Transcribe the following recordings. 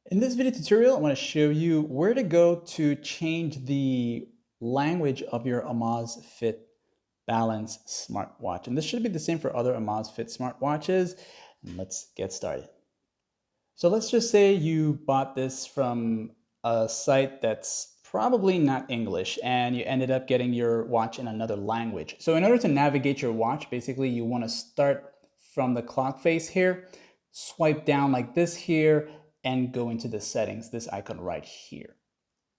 In this video tutorial, I want to show you where to go to change the language of your Amazfit Balance smartwatch. And this should be the same for other Amazfit smartwatches. And let's get started. So let's just say you bought this from a site that's probably not English and you ended up getting your watch in another language. So in order to navigate your watch, basically you want to start from the clock face here, swipe down like this here, and go into the settings, this icon right here.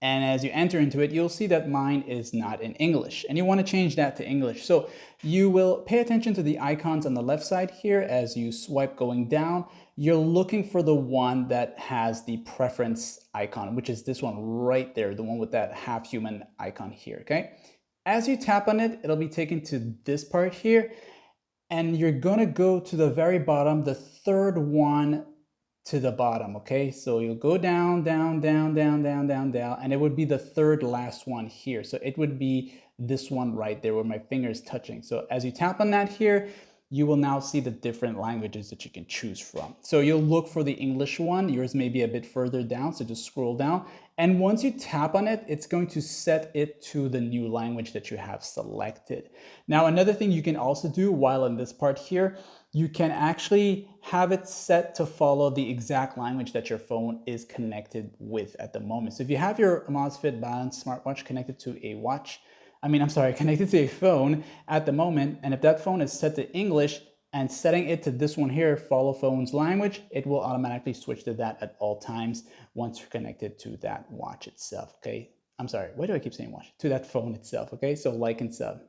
And as you enter into it, you'll see that mine is not in English and you want to change that to English. So you will pay attention to the icons on the left side here as you swipe going down. You're looking for the one that has the preference icon, which is this one right there, the one with that half human icon here, okay? As you tap on it, it'll be taken to this part here and you're gonna go to the very bottom, the third one to the bottom, okay? So you'll go down, down, down, down, down, down, down, and it would be the third last one here. So it would be this one right there where my finger is touching. So as you tap on that here, you will now see the different languages that you can choose from. So you'll look for the English one. Yours may be a bit further down, so just scroll down. And once you tap on it, it's going to set it to the new language that you have selected. Now, another thing you can also do while in this part here, you can actually have it set to follow the exact language that your phone is connected with at the moment. So if you have your Amazfit Balance smartwatch connected to a connected to a phone at the moment, and if that phone is set to English and setting it to this one here, follow phone's language, it will automatically switch to that at all times once you're connected to that watch itself, okay? I'm sorry, why do I keep saying watch? To that phone itself, okay? So like and sub.